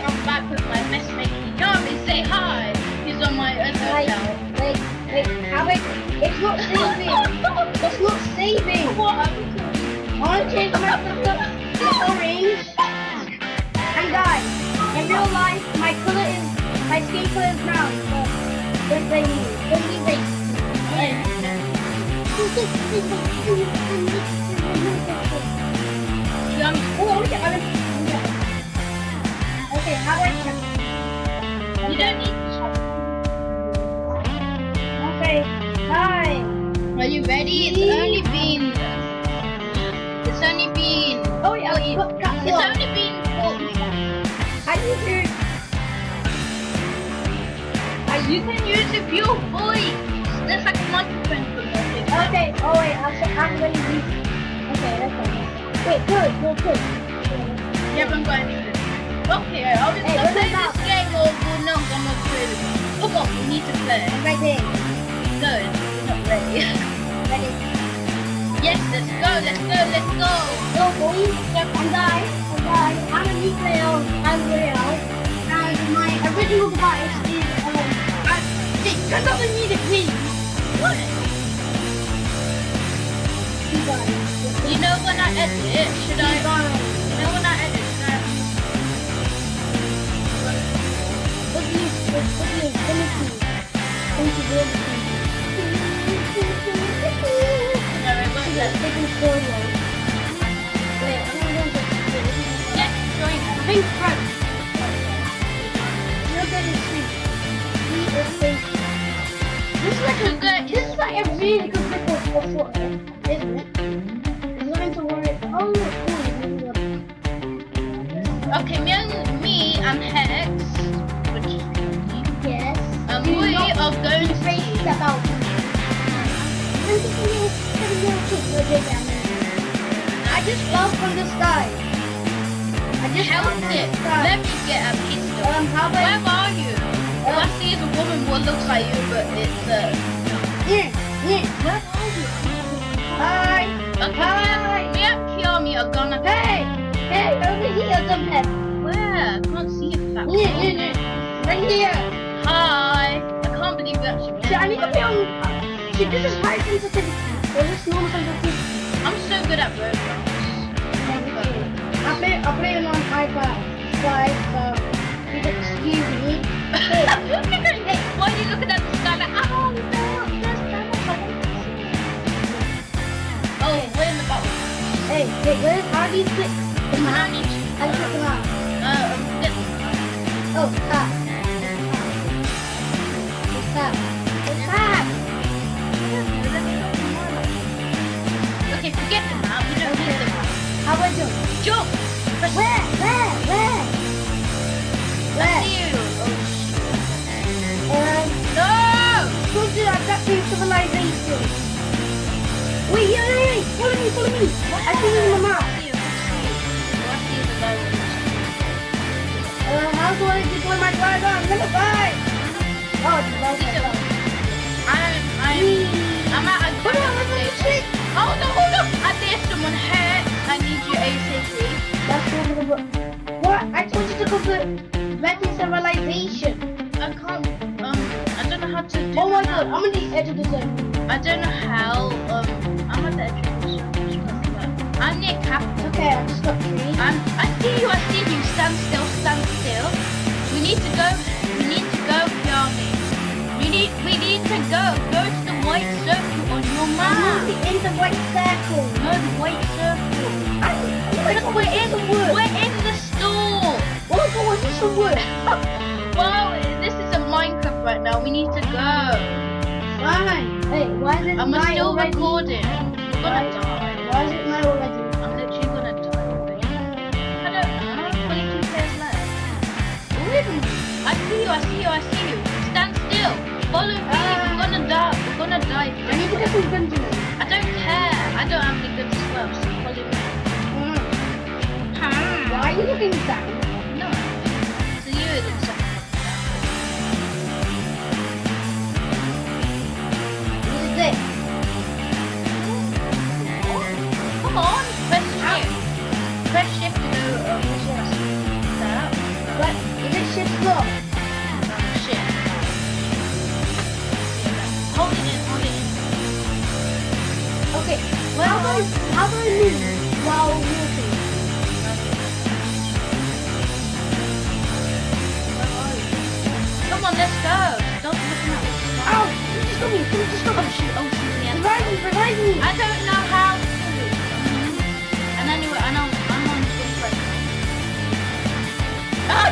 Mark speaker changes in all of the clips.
Speaker 1: I'm back with my messmate Yami. Say hi. He's on my other account.
Speaker 2: Wait, how it's not saving. It's not saving.
Speaker 1: What?
Speaker 2: I want to change my stuff to orange. And guys, in real life, my skin color is brown. So don't blame me. Don't be racist.
Speaker 1: Yami.
Speaker 2: Oh, look at okay, how do I check?
Speaker 1: You don't need to shop.
Speaker 2: Okay, hi.
Speaker 1: Are you ready? It's only been.
Speaker 2: Oh yeah,
Speaker 1: It's only been 45.
Speaker 2: I need to.
Speaker 1: You can use your pure voice. There's like a microphone for nothing.
Speaker 2: Okay. Oh wait, I'm gonna use. Okay, that's fine. Wait, good.
Speaker 1: You haven't got anything. Okay, I'll just
Speaker 2: Hey,
Speaker 1: play
Speaker 2: what's
Speaker 1: this game or we're not gonna play this. Come on, we need to play.
Speaker 2: I'm right there.
Speaker 1: No, we're not ready.
Speaker 2: Ready?
Speaker 1: Yes, let's go.
Speaker 2: Go, boys. I'm guys. I'm a new player. I'm real. And my original device is
Speaker 1: That doesn't need it, please. What?
Speaker 2: you guys.
Speaker 1: You know when I edit, should I? You know when I edit, should I?
Speaker 2: Let me see.
Speaker 1: No, it won't let me.
Speaker 2: Taking photos. Wait, I'm gonna go.
Speaker 1: Yes, join us.
Speaker 2: I think front. You're gonna see. This is like a really good grip of water, isn't it? It's going to work. Oh,
Speaker 1: Okay, me and Hex, which is me.
Speaker 2: yes.
Speaker 1: We are going to
Speaker 2: Step out. I just fell from the sky.
Speaker 1: Held it. Let me get a pistol.
Speaker 2: How about
Speaker 1: Where are you? All I see is a woman what looks like you, but it's
Speaker 2: yeah.
Speaker 1: Where are you?
Speaker 2: Hi.
Speaker 1: Okay, me and Kiyomi are gonna.
Speaker 2: Hey, over here, dumbhead.
Speaker 1: Where? I can't see it.
Speaker 2: Right here.
Speaker 1: Hi. I can't believe we actually.
Speaker 2: See, I need to be on. See, this is high sensitivity. Or this normal sensitivity.
Speaker 1: I'm so good at Roblox.
Speaker 2: I play it on iPad 5, so you can excuse me.
Speaker 1: Hey, why are you looking at the sky like, oh no, there's Oh, we're in the bottom.
Speaker 2: Hey, how do you click the map? How do you click the map?
Speaker 1: This.
Speaker 2: Oh, tap. Tap.
Speaker 1: Okay, forget the map. We don't need the map.
Speaker 2: How about jump?
Speaker 1: Jump. Press
Speaker 2: Where?
Speaker 1: I see you. No.
Speaker 2: Go to adaptive civilization. Wait, yeah. Follow me. I see you in the map. How do I deploy my driver? I'm gonna buy. Oh, it's about to
Speaker 1: I'm at a good station. Oh no, I dare someone hurt. I need you ASAP.
Speaker 2: That's what? I told you to go to adaptive civilization.
Speaker 1: I can't, I don't know how to do
Speaker 2: Oh my
Speaker 1: that.
Speaker 2: god, I'm on the edge of the zone.
Speaker 1: I don't know how, I'm at the edge of the zone. I'm near capital.
Speaker 2: Okay, I just got three.
Speaker 1: I see you. Stand still. We need to go, Kiani. We need to go to the white circle on your map.
Speaker 2: I'm in the white circle.
Speaker 1: No, the white circle.
Speaker 2: We're in the wood.
Speaker 1: We're in the store.
Speaker 2: Oh my god, what's the wood?
Speaker 1: Wow, this is a Minecraft right now. We need to go.
Speaker 2: Fine. Hey, why is it
Speaker 1: I'm
Speaker 2: night
Speaker 1: still
Speaker 2: already?
Speaker 1: recording. We're gonna die.
Speaker 2: Why is it night already?
Speaker 1: I'm literally gonna die already. I don't know. 22 players left.
Speaker 2: Really?
Speaker 1: I see you. Stand still. Follow me. We're gonna die.
Speaker 2: I need to get some Benjamin.
Speaker 1: I don't care. I don't have any guns as well, so follow me.
Speaker 2: Why are you looking down?
Speaker 1: No. So you it looks like.
Speaker 2: What is this?
Speaker 1: Come on. Press shift. Press shift to go. That.
Speaker 2: What?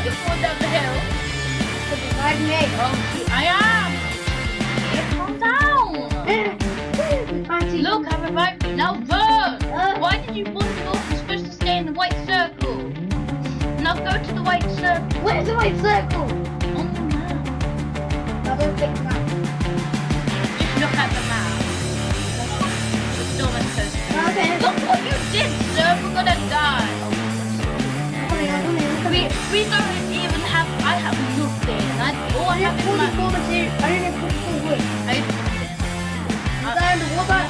Speaker 1: you fall down the hill?
Speaker 2: Revive me.
Speaker 1: Oh, shoot, I am. Yeah, calm down.
Speaker 2: Auntie.
Speaker 1: Look, I revived you. Now run. Why did you wander off? You're supposed to stay in the white circle. Now go to the white circle.
Speaker 2: Where's the white circle?
Speaker 1: On the map.
Speaker 2: I don't think that.
Speaker 1: Just look at the map. The storm is close.
Speaker 2: Okay.
Speaker 1: Look what you did, sir. We're gonna die. We don't even have. I have nothing. All I have is my.
Speaker 2: I didn't put the wood.
Speaker 1: I.
Speaker 2: What about?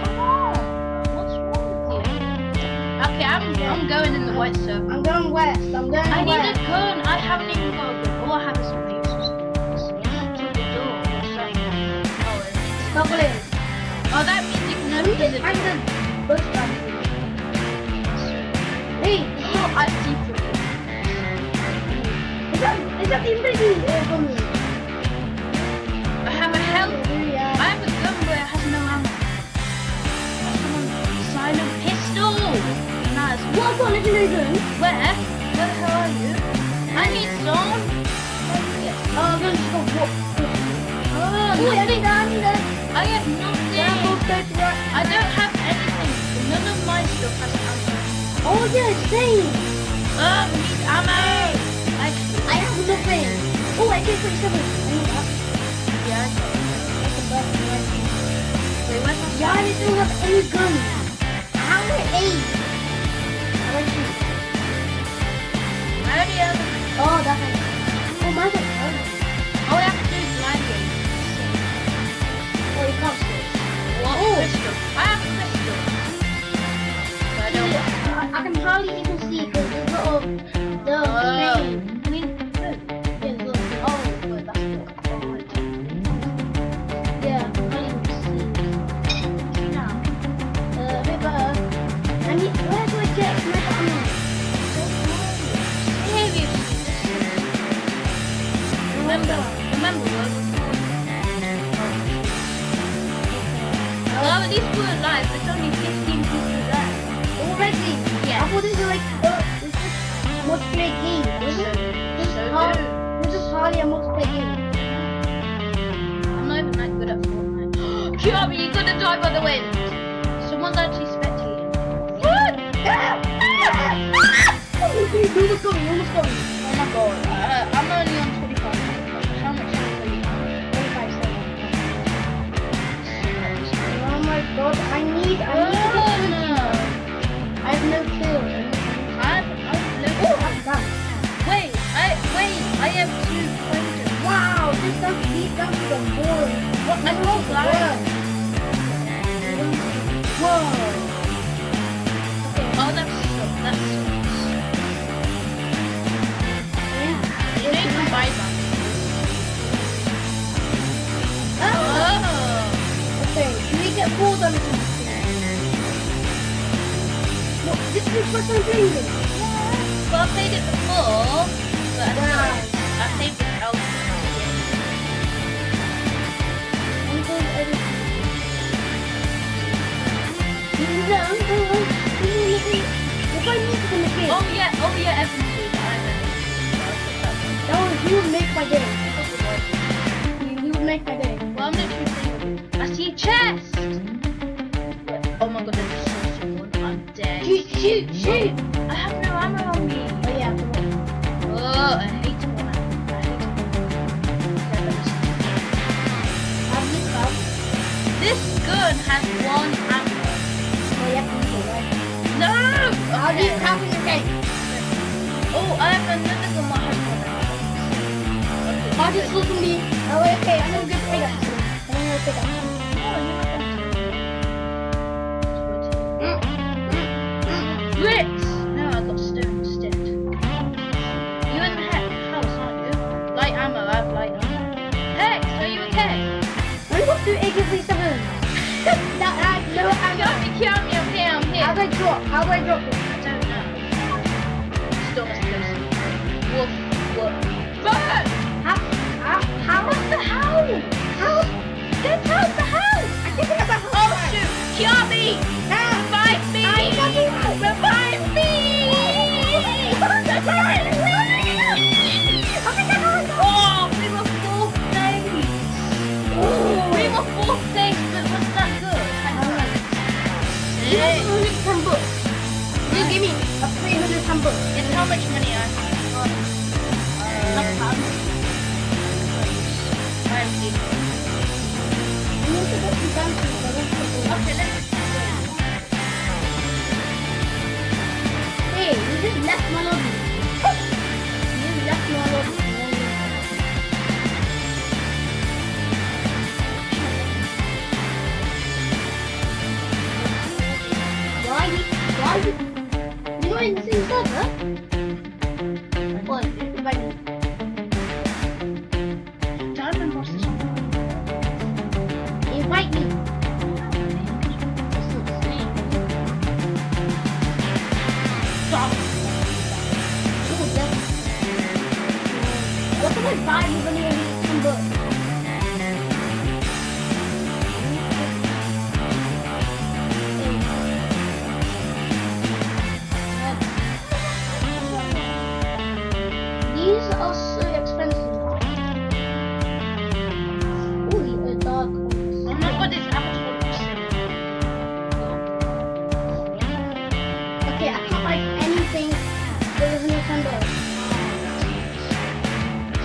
Speaker 1: Come on. What's wrong with you? Okay, I'm going in the white circle.
Speaker 2: I'm going west. I'm going
Speaker 1: I need
Speaker 2: west.
Speaker 1: a gun. I haven't even got a gun. All I have is some fuses. To the door.
Speaker 2: Stumbling.
Speaker 1: Oh, that means you can
Speaker 2: We
Speaker 1: open
Speaker 2: just
Speaker 1: the
Speaker 2: find
Speaker 1: door.
Speaker 2: the bush back. Hey,
Speaker 1: Oh, I see for you.
Speaker 2: is that the invisible?
Speaker 1: I have a help.
Speaker 2: Yeah.
Speaker 1: I have a gun but it has no ammo. Silent pistol. Nice.
Speaker 2: What's on legendary gun?
Speaker 1: Where? Where the hell are you? I need some.
Speaker 2: Oh, I'm going to go walk.
Speaker 1: Oh, nothing. I have
Speaker 2: Yeah,
Speaker 1: nothing.
Speaker 2: go straight to right.
Speaker 1: I don't have anything. None of my stuff has ammo.
Speaker 2: Oh yeah, same.
Speaker 1: Oh, we need ammo.
Speaker 2: I have nothing. Oh, I get 27. I need that.
Speaker 1: Yeah, I got it.
Speaker 2: That's the best one.
Speaker 1: Wait, where's my
Speaker 2: Yeah, I
Speaker 1: stuff?
Speaker 2: don't have any guns. How are 8? I like you.
Speaker 1: I already have.
Speaker 2: Oh, that's it. Oh, my God.
Speaker 1: All I have to do is blind gauge.
Speaker 2: Oh, you can't switch.
Speaker 1: What?
Speaker 2: Oh.
Speaker 1: Crystal. I have a crystal. But I don't want.
Speaker 2: I can hardly even see because there's a lot of the screen.
Speaker 1: I mean,
Speaker 2: Yeah, look. Oh, good, that's good. Oh, I don't. Yeah, I can't even see.
Speaker 1: now.
Speaker 2: Bit better. I need, where do I get sniper ammo?
Speaker 1: Remember, well, at least we're alive. There's only 15 people left.
Speaker 2: Already?
Speaker 1: Yeah.
Speaker 2: I thought this was like, this is multiplayer game. This is hardly a multiplayer game.
Speaker 1: I'm not even that good at Fortnite. Kiami, you're gonna die by the wind. Someone's actually spectating. What?
Speaker 2: You almost got me, you almost got me.
Speaker 1: Oh my god. I'm only on 25. How much is it?
Speaker 2: 25 seconds. Oh my god, I need to get I have no kills. I'm done.
Speaker 1: Wait, I have 2 pointers.
Speaker 2: Wow, these guns are boring.
Speaker 1: What? I don't like.
Speaker 2: Whoa.
Speaker 1: Oh, that's sucks. You know you can buy them. Oh.
Speaker 2: Okay, can we get 4 damage? What, this is the first time playing this?
Speaker 1: Well, I played it before, but I played with Elf. Oh yeah, Evan.
Speaker 2: He would make my day. He would make my day.
Speaker 1: Well, I'm literally playing. I see a chest. Oh my god, there's so someone. I'm dead.
Speaker 2: Shoot!
Speaker 1: I have no ammo on me.
Speaker 2: Oh yeah, come on.
Speaker 1: Oh, I hate it when I hate it.
Speaker 2: Have you come?
Speaker 1: This gun has 1 ammo.
Speaker 2: Oh yeah, come on, right?
Speaker 1: No!
Speaker 2: How do you have your day?
Speaker 1: Oh, I have another gun that has 1 ammo. Okay,
Speaker 2: I'll just look at me. Oh, okay, I'm gonna go pick up some. I'm gonna pick up some.
Speaker 1: Bricks! No, I got stone instead. You in the house, aren't you? Light ammo, I have light ammo. Hex, are you okay?
Speaker 2: I'm going to do AK-47. No,
Speaker 1: Kiami, I'm here.
Speaker 2: How do I drop? How do I drop this?
Speaker 1: I don't know. Storm is close. Wolf. Burn!
Speaker 2: How? What the hell? How? Get out the house! I can't get out the house.
Speaker 1: Oh shoot! Kiami! Revive me! Revive me!
Speaker 2: number.
Speaker 1: It's how much money I have.
Speaker 2: Enough pounds.
Speaker 1: I have eight.
Speaker 2: We need to go to dancing, but let's go.
Speaker 1: Okay, let's go.
Speaker 2: Hey, you just left my lobby. You just left my lobby. Why you you're not in the same server? What? Invite me.
Speaker 1: Diamond Master's on.
Speaker 2: Invite me. It's not the same.
Speaker 1: Stop.
Speaker 2: Oh, definitely. What can I buy with money and some books? These are so expensive. Oh, the dark ones.
Speaker 1: Oh my god, this apple is
Speaker 2: Okay, I can't buy anything that is Nintendo.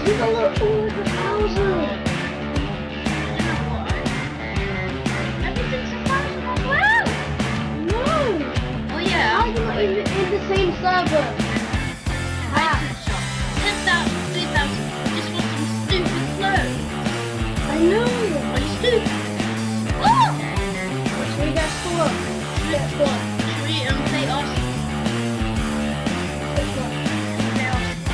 Speaker 2: You got over 200,000.
Speaker 1: Everything's a thousand as well.
Speaker 2: No.
Speaker 1: Oh yeah.
Speaker 2: How are you not even in the same server? Ah,
Speaker 1: 10,000, 3,000, just for some stupid clothes.
Speaker 2: I know.
Speaker 1: Are you stupid? Oh!
Speaker 2: Should we get school? Let's go.
Speaker 1: Should we play Arsenal?
Speaker 2: Let's go.
Speaker 1: Play Arsenal.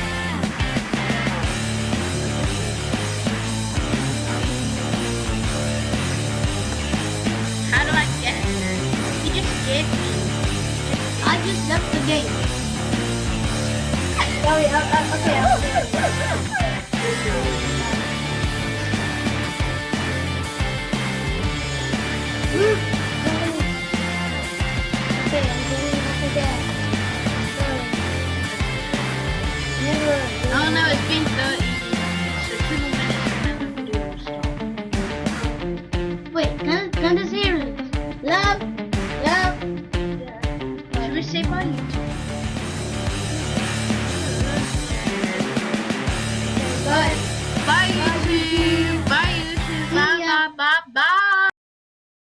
Speaker 1: How do I get it? You just scared me.
Speaker 2: I just left the game. Sorry, okay. Okay, I'm going back again. Never.
Speaker 1: Oh no, it's been 30. So 2 more minutes and then the video will stop.
Speaker 2: Wait, can this hear it? Love.
Speaker 1: Should we say bye, YouTube?